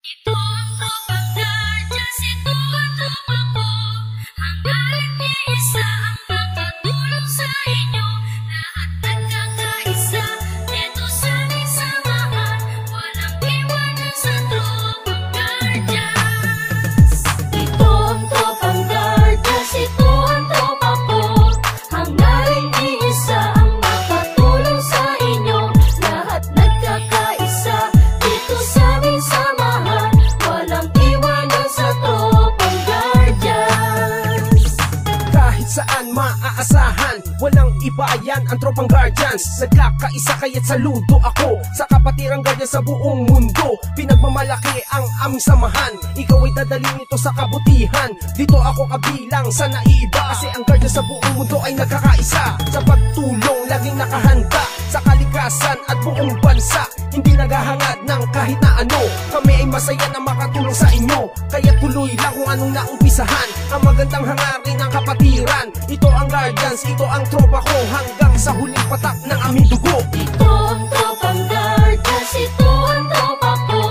Ito ang tropang guardians, ito ang tropa ko. Hangga't iisa ang makatulong sa inyo. Lahat nagkakaisa, dito sa aming samahan. Walang iwanan sa tropang guardians. Ito ang tropang guardians, ito ang tropa ko. Hangga't iisa ang makatulong sa inyo. Lahat nagkakaisa, dito sa aming samahan. Walang iwanan sa tropang guardians. Kahit saan maaasahan, walang iba yan ang tropang guardians. Nagkakaisa kaya't saludo ako sa kapatirang guardians sa buong mundo. Pinagmamalaki ang aming samahan, ikaw ay dadalhin ito sa kabutihan. Dito ako kabilang sa naiiba, kasi ang guardians sa buong mundo ay nagkakaisa. Sa pagtulong, laging nakahanda sa kalikasan at buong bansa. Hindi naghahangad ng kahit na ano, kami ay masaya na makatulong sa inyo. Kaya tuloy lang kung anong naumpisahan, ang magandang hangarin ng kapatiran. Ito ang guardians, ito ang tropa ko, hanggang sa huling patak ng aming dugo. Ito ang tropang guardians, ito ang tropa ko.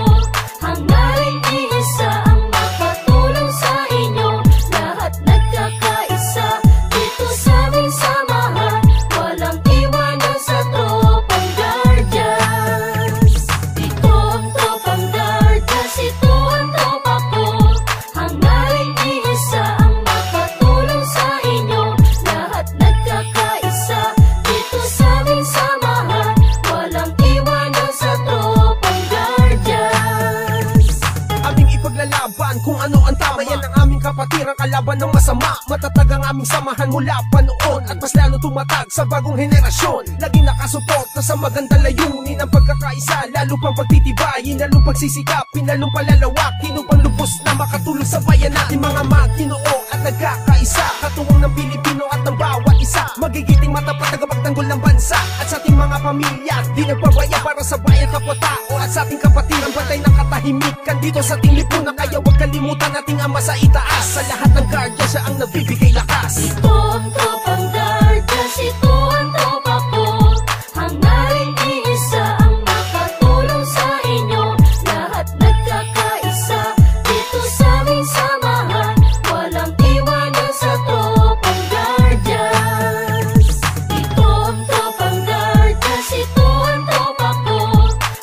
Hangga't iisa ang makatulong sa inyo. Lahat nagkakaisa, dito sa aming samahan. Walang iwanan sa tropang guardians. Ito ang tropang guardians, ito ang tropa ko. Hangga't iisa ang makatulong sa inyo. Lahat nagkakaisa, dito sa aming samahan. Walang iwanan sa tropang guardians. Aming ipaglalaban kung ano ang tama, yan ang aming kapatirang kalaban ng masama. Matatag ang aming samahan mula pa noon, at mas lalo tumatag sa bagong henerasyon. Laging nakasuporta sa magandang layunin, ang pagkakaisa, lalo pang pagtitibayin, lalong pagsisikapin, lalong palalawakin upang lubos na makatulong sa bayan natin. Mga magtinoo at nagkakaisa, katuwang ng Pilipino at ng bawat isa. Magigiting matapat na kapagtanggol ng bansa, at sa ating mga pamilya di nagpabaya para sa bayan kapwa-tao. At sa ating kapatiran, batay ng katahimikan dito sa ating lipunan. Kaya huwag kalimutan ating ama sa itaas. Sa lahat ng guardians, siya ang nagbibigay lakas. Ito ang tropang guardians, ito ang tropa ko. Hangga't iisa ang makatulong sa inyo. Lahat nagkakaisa, dito sa aming samahan. Walang iwanan sa tropang guardians. Ito ang tropang guardians, ito ang tropa ko.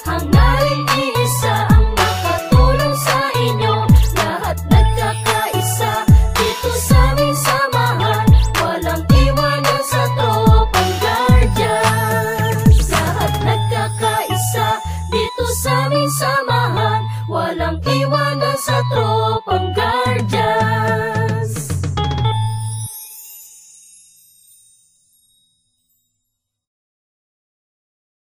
Hangga't iisa ang makatulong sa inyo. Lahat nagkakaisa, dito sa aming samahan. Walang iwanan sa tropang guardians. Lahat nagkakaisa, dito sa aming samahan. Walang iwanan sa tropang